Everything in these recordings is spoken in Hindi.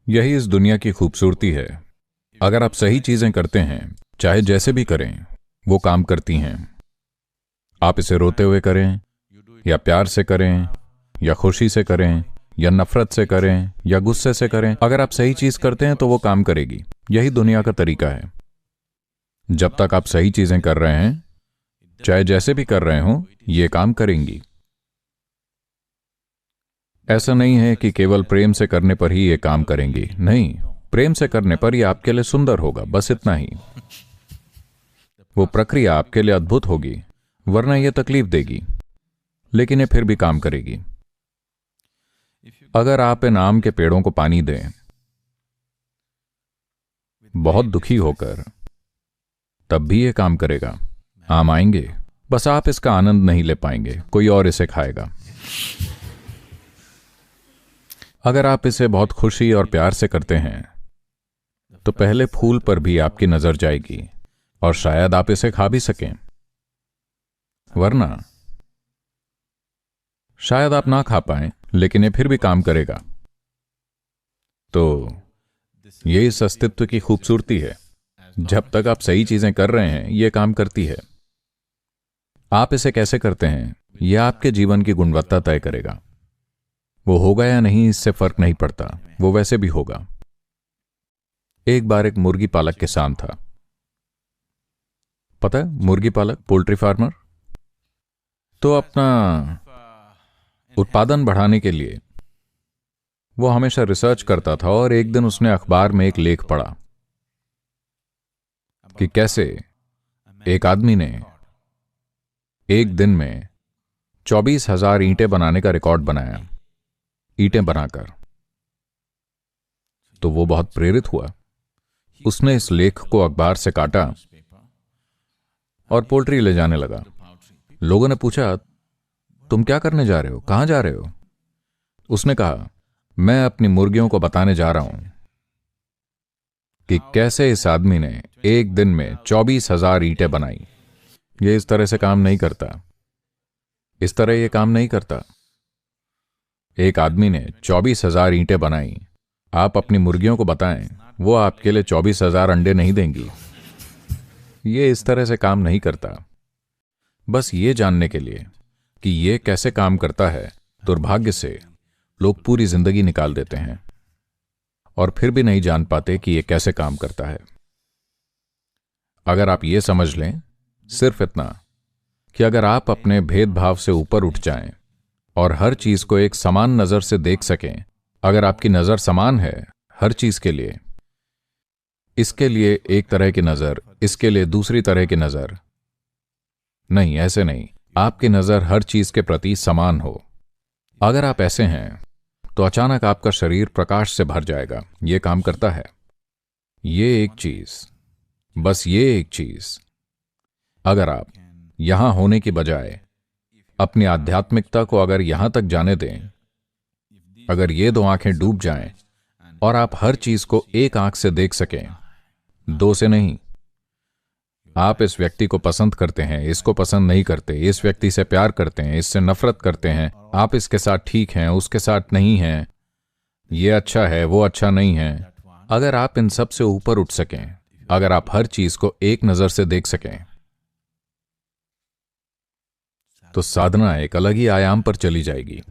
यही इस दुनिया की खूबसूरती है। अगर आप सही चीजें करते हैं, चाहे जैसे भी करें, वो काम करती हैं। आप इसे रोते हुए करें, या प्यार से करें, या खुशी से करें, या नफरत से करें, या गुस्से से करें, अगर आप सही चीज करते हैं तो वो काम करेगी। यही दुनिया का तरीका है। जब तक आप सही चीजें कर रहे हैं, चाहे जैसे भी कर रहे हो, ये काम करेंगी। ऐसा नहीं है कि केवल प्रेम से करने पर ही ये काम करेंगी। नहीं, प्रेम से करने पर यह आपके लिए सुंदर होगा, बस इतना ही। वो प्रक्रिया आपके लिए अद्भुत होगी, वरना यह तकलीफ देगी, लेकिन ये फिर भी काम करेगी। अगर आप इन आम के पेड़ों को पानी दें बहुत दुखी होकर, तब भी ये काम करेगा। आम आएंगे, बस आप इसका आनंद नहीं ले पाएंगे, कोई और इसे खाएगा। अगर आप इसे बहुत खुशी और प्यार से करते हैं, तो पहले फूल पर भी आपकी नजर जाएगी और शायद आप इसे खा भी सकें, वरना शायद आप ना खा पाएं, लेकिन ये फिर भी काम करेगा। तो ये इस अस्तित्व की खूबसूरती है। जब तक आप सही चीजें कर रहे हैं, यह काम करती है। आप इसे कैसे करते हैं, यह आपके जीवन की गुणवत्ता तय करेगा। वो होगा या नहीं, इससे फर्क नहीं पड़ता, वो वैसे भी होगा। एक बार एक मुर्गी पालक किसान था। पता है, मुर्गी पालक, पोल्ट्री फार्मर। तो अपना उत्पादन बढ़ाने के लिए वो हमेशा रिसर्च करता था, और एक दिन उसने अखबार में एक लेख पढ़ा कि कैसे एक आदमी ने एक दिन में 24,000 ईंटें बनाने का रिकॉर्ड बनाया, ईंटें बनाकर। तो वो बहुत प्रेरित हुआ। उसने इस लेख को अखबार से काटा और पोल्ट्री ले जाने लगा। लोगों ने पूछा, तुम क्या करने जा रहे हो, कहां जा रहे हो? उसने कहा, मैं अपनी मुर्गियों को बताने जा रहा हूं कि कैसे इस आदमी ने एक दिन में 24,000 ईंटें बनाई। ये इस तरह से काम नहीं करता। इस तरह ये काम नहीं करता। एक आदमी ने 24,000 ईंटें बनाई। आप अपनी मुर्गियों को बताएं, वो आपके लिए 24,000 अंडे नहीं देंगी। ये इस तरह से काम नहीं करता। बस ये जानने के लिए कि ये कैसे काम करता है, दुर्भाग्य से लोग पूरी जिंदगी निकाल देते हैं और फिर भी नहीं जान पाते कि ये कैसे काम करता है। अगर आप ये समझ लें, सिर्फ इतना कि अगर आप अपने भेदभाव से ऊपर उठ जाएं और हर चीज को एक समान नजर से देख सकें, अगर आपकी नजर समान है हर चीज के लिए, इसके लिए एक तरह की नजर, इसके लिए दूसरी तरह की नजर, नहीं, ऐसे नहीं, आपकी नजर हर चीज के प्रति समान हो। अगर आप ऐसे हैं तो अचानक आपका शरीर प्रकाश से भर जाएगा। यह काम करता है। ये एक चीज, बस ये एक चीज, अगर आप यहां होने की बजाय अपनी आध्यात्मिकता को अगर यहां तक जाने दें, अगर ये दो आंखें डूब जाएं और आप हर चीज को एक आंख से देख सकें, दो से नहीं। आप इस व्यक्ति को पसंद करते हैं, इसको पसंद नहीं करते, इस व्यक्ति से प्यार करते हैं, इससे नफरत करते हैं, आप इसके साथ ठीक हैं, उसके साथ नहीं हैं, ये अच्छा है, वो अच्छा नहीं है। अगर आप इन सब से ऊपर उठ सकें, अगर आप हर चीज को एक नजर से देख सकें, तो साधना एक अलग ही आयाम पर चली जाएगी।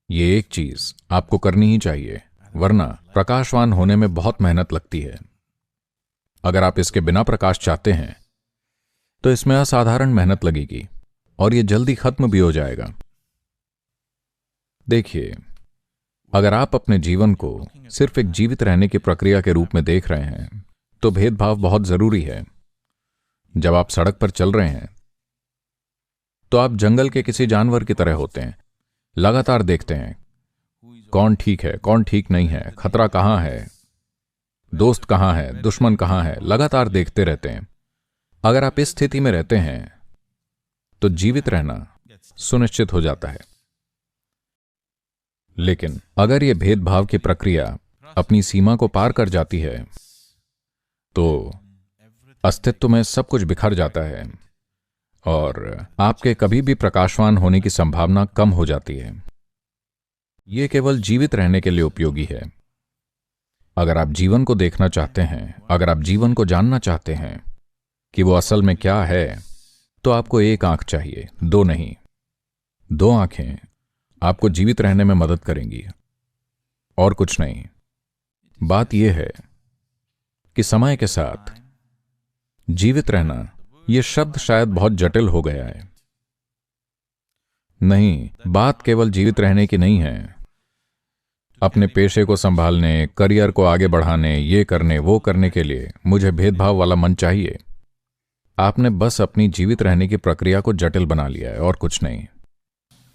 ये एक चीज आपको करनी ही चाहिए, वरना प्रकाशवान होने में बहुत मेहनत लगती है। अगर आप इसके बिना प्रकाश चाहते हैं, तो इसमें असाधारण मेहनत लगेगी और यह जल्दी खत्म भी हो जाएगा। देखिए, अगर आप अपने जीवन को सिर्फ एक जीवित रहने की प्रक्रिया के रूप में देख रहे हैं, तो भेदभाव बहुत जरूरी है। जब आप सड़क पर चल रहे हैं, तो आप जंगल के किसी जानवर की तरह होते हैं। लगातार देखते हैं कौन ठीक है, कौन ठीक नहीं है, खतरा कहां है, दोस्त कहां है, दुश्मन कहां है, लगातार देखते रहते हैं। अगर आप इस स्थिति में रहते हैं, तो जीवित रहना सुनिश्चित हो जाता है। लेकिन अगर यह भेदभाव की प्रक्रिया अपनी सीमा को पार कर जाती है, तो अस्तित्व में सब कुछ बिखर जाता है और आपके कभी भी प्रकाशवान होने की संभावना कम हो जाती है। यह केवल जीवित रहने के लिए उपयोगी है। अगर आप जीवन को देखना चाहते हैं, अगर आप जीवन को जानना चाहते हैं कि वो असल में क्या है, तो आपको एक आंख चाहिए, दो नहीं। दो आंखें आपको जीवित रहने में मदद करेंगी और कुछ नहीं। बात यह है कि समय के साथ जीवित रहना, यह शब्द शायद बहुत जटिल हो गया है। नहीं, बात केवल जीवित रहने की नहीं है। अपने पेशे को संभालने, करियर को आगे बढ़ाने, ये करने वो करने के लिए मुझे भेदभाव वाला मन चाहिए। आपने बस अपनी जीवित रहने की प्रक्रिया को जटिल बना लिया है और कुछ नहीं।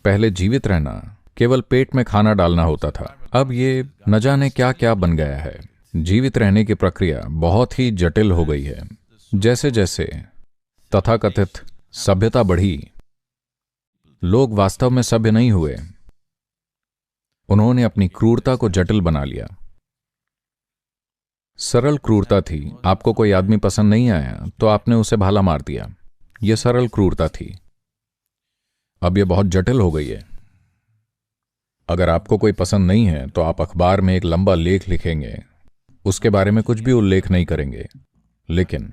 पहले जीवित रहना केवल पेट में खाना डालना होता था, अब ये न जाने क्या क्या बन गया है। जीवित रहने की प्रक्रिया बहुत ही जटिल हो गई है। जैसे जैसे तथाकथित सभ्यता बढ़ी, लोग वास्तव में सभ्य नहीं हुए। उन्होंने अपनी क्रूरता को जटिल बना लिया। सरल क्रूरता थी, आपको कोई आदमी पसंद नहीं आया तो आपने उसे भाला मार दिया। यह सरल क्रूरता थी। अब यह बहुत जटिल हो गई है। अगर आपको कोई पसंद नहीं है तो आप अखबार में एक लंबा लेख लिखेंगे, उसके बारे में कुछ भी उल्लेख नहीं करेंगे, लेकिन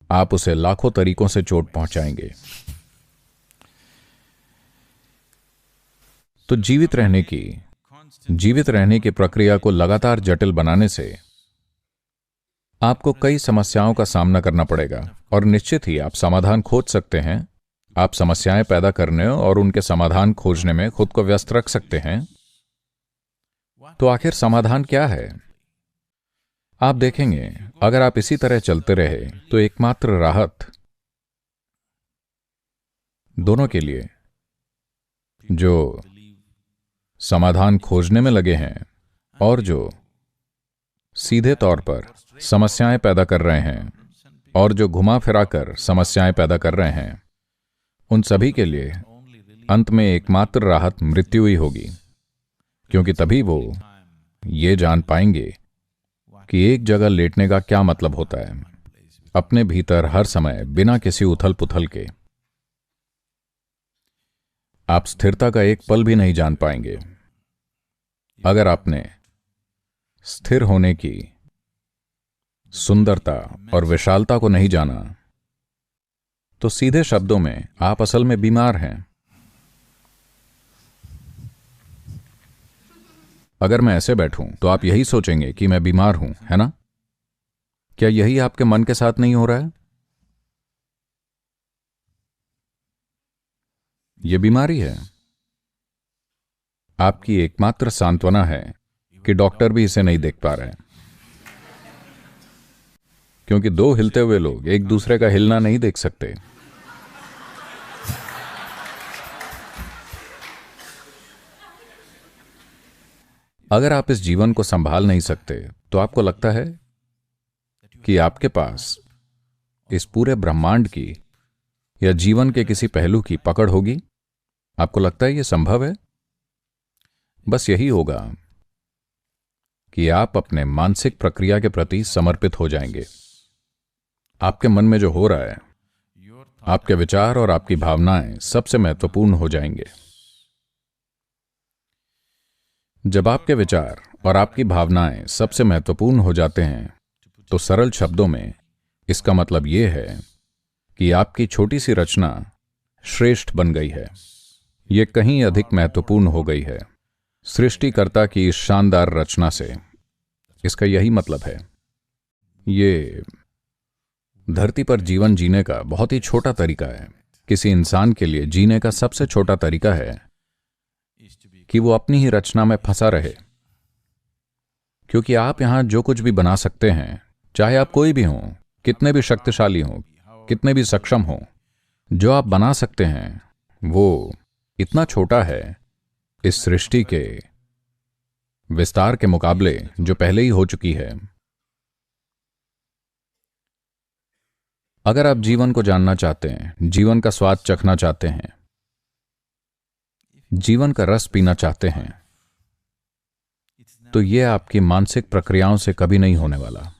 आप उसे लाखों तरीकों से चोट पहुंचाएंगे। तो जीवित रहने की प्रक्रिया को लगातार जटिल बनाने से आपको कई समस्याओं का सामना करना पड़ेगा और निश्चित ही आप समाधान खोज सकते हैं। आप समस्याएं पैदा करने और उनके समाधान खोजने में खुद को व्यस्त रख सकते हैं। तो आखिर समाधान क्या है? आप देखेंगे, अगर आप इसी तरह चलते रहे तो एकमात्र राहत दोनों के लिए जो समाधान खोजने में लगे हैं और जो सीधे तौर पर समस्याएं पैदा कर रहे हैं और जो घुमा फिरा कर समस्याएं पैदा कर रहे हैं, उन सभी के लिए अंत में एकमात्र राहत मृत्यु ही होगी। क्योंकि तभी वो ये जान पाएंगे कि एक जगह लेटने का क्या मतलब होता है, अपने भीतर हर समय बिना किसी उथल पुथल के। आप स्थिरता का एक पल भी नहीं जान पाएंगे। अगर आपने स्थिर होने की सुंदरता और विशालता को नहीं जाना, तो सीधे शब्दों में आप असल में बीमार हैं। अगर मैं ऐसे बैठूं तो आप यही सोचेंगे कि मैं बीमार हूं, है ना? क्या यही आपके मन के साथ नहीं हो रहा है? यह बीमारी है। आपकी एकमात्र सांत्वना है कि डॉक्टर भी इसे नहीं देख पा रहे हैं, क्योंकि दो हिलते हुए लोग एक दूसरे का हिलना नहीं देख सकते। अगर आप इस जीवन को संभाल नहीं सकते तो आपको लगता है कि आपके पास इस पूरे ब्रह्मांड की या जीवन के किसी पहलू की पकड़ होगी? आपको लगता है यह संभव है? बस यही होगा कि आप अपने मानसिक प्रक्रिया के प्रति समर्पित हो जाएंगे। आपके मन में जो हो रहा है, आपके विचार और आपकी भावनाएं सबसे महत्वपूर्ण हो जाएंगे। जब आपके विचार और आपकी भावनाएं सबसे महत्वपूर्ण हो जाते हैं, तो सरल शब्दों में इसका मतलब यह है कि आपकी छोटी सी रचना श्रेष्ठ बन गई है। यह कहीं अधिक महत्वपूर्ण हो गई है सृष्टिकर्ता की इस शानदार रचना से। इसका यही मतलब है। ये धरती पर जीवन जीने का बहुत ही छोटा तरीका है। किसी इंसान के लिए जीने का सबसे छोटा तरीका है कि वो अपनी ही रचना में फंसा रहे। क्योंकि आप यहां जो कुछ भी बना सकते हैं, चाहे आप कोई भी हों, कितने भी शक्तिशाली हों, कितने भी सक्षम हों, जो आप बना सकते हैं वो इतना छोटा है इस सृष्टि के विस्तार के मुकाबले जो पहले ही हो चुकी है। अगर आप जीवन को जानना चाहते हैं, जीवन का स्वाद चखना चाहते हैं, जीवन का रस पीना चाहते हैं, तो यह आपकी मानसिक प्रक्रियाओं से कभी नहीं होने वाला।